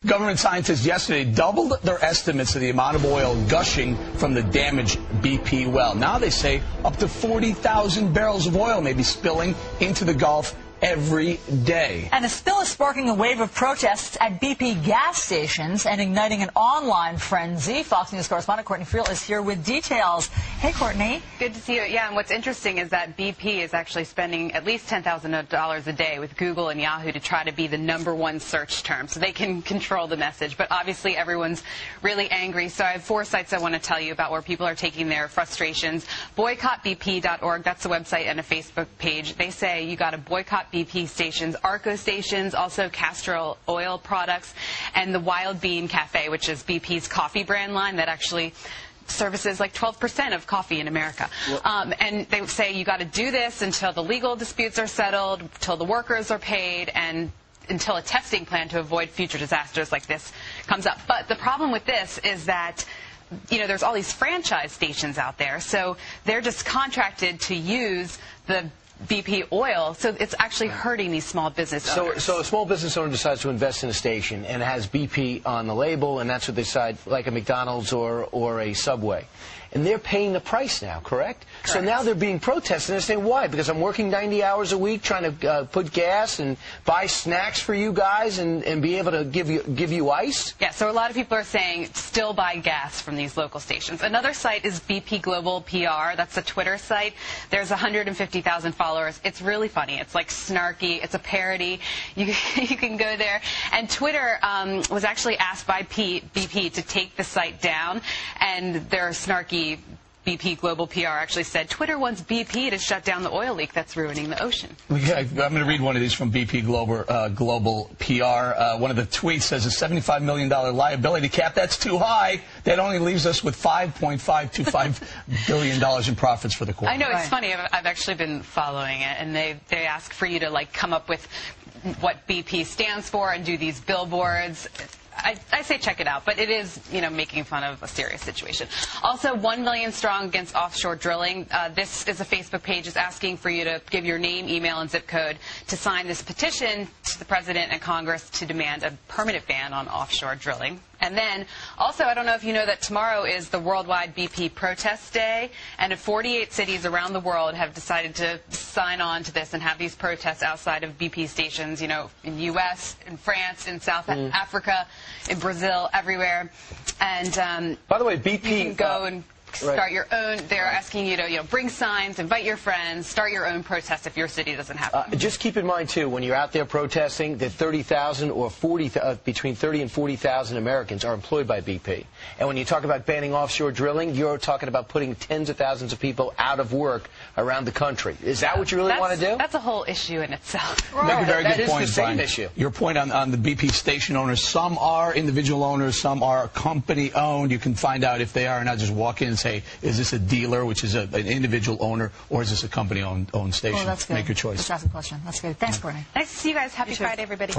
Government scientists yesterday doubled their estimates of the amount of oil gushing from the damaged BP well. Now they say up to 40,000 barrels of oil may be spilling into the Gulf every day. And the spill is sparking a wave of protests at BP gas stations and igniting an online frenzy. Fox News correspondent Courtney Friel is here with details. Hey, Courtney. Good to see you. Yeah, and what's interesting is that BP is actually spending at least $10,000 a day with Google and Yahoo to try to be the #1 search term so they can control the message. But obviously everyone's really angry. So I have 4 sites I want to tell you about where people are taking their frustrations. BoycottBP.org, that's the website, and a Facebook page. They say you got to boycott BP stations, Arco stations, also Castor Oil products, and the Wild Bean Cafe, which is BP's coffee brand line that actually services like 12% of coffee in America. And they say you got to do this until the legal disputes are settled, until the workers are paid, and until a testing plan to avoid future disasters like this comes up. But the problem with this is that there's all these franchise stations out there, so they're just contracted to use the BP oil, so it's actually hurting these small business owners. So a small business owner decides to invest in a station and it has BP on the label, and that's what they decide, like a McDonald's or a Subway. And they're paying the price now, correct? So now they're being protested, and they're saying, why? Because I'm working 90 hours a week trying to put gas and buy snacks for you guys and be able to give you ice? Yeah, so a lot of people are saying still buy gas from these local stations. Another site is BP Global PR. That's a Twitter site. There's 150,000 followers. It's really funny. It's like snarky. It's a parody. You can go there. And Twitter was actually asked by BP to take the site down, and their snarky BP Global PR actually said Twitter wants BP to shut down the oil leak that's ruining the ocean. Yeah, I'm going to read one of these from BP Global PR. One of the tweets says a $75 million liability cap. That's too high. That only leaves us with $5.525 billion in profits for the quarter. I know, it's funny. I've actually been following it, and they ask for you to come up with what BP stands for and do these billboards. I say check it out, but it is, making fun of a serious situation. Also, 1 Million Strong Against Offshore Drilling. This is a Facebook page. It's asking for you to give your name, email, and zip code to sign this petition to the President and Congress to demand a permanent ban on offshore drilling. And then, also, I don't know if you know that tomorrow is the Worldwide BP Protest Day, and 48 cities around the world have decided to sign on to this and have these protests outside of BP stations, in the U.S., in France, in South Africa, in Brazil, everywhere. And by the way, BP you can go and start your own. They're asking you to, bring signs, invite your friends, start your own protest if your city doesn't have one. Just keep in mind, too, when you're out there protesting, that 30,000 or between 30 and 40,000 Americans are employed by BP. And when you talk about banning offshore drilling, you're talking about putting tens of thousands of people out of work around the country. Is that what you really want to do? That's a whole issue in itself. Make a very good point, the same Brian. Issue. Your point on the BP station owners, some are individual owners, some are company-owned. You can find out if they are or not. Just walk in and say, is this a dealer, which is an individual owner, or is this a company-owned station? Well, that's good. Make your choice. Just ask a question. That's good. Thanks, Courtney. Nice to see you guys. Happy Friday, everybody.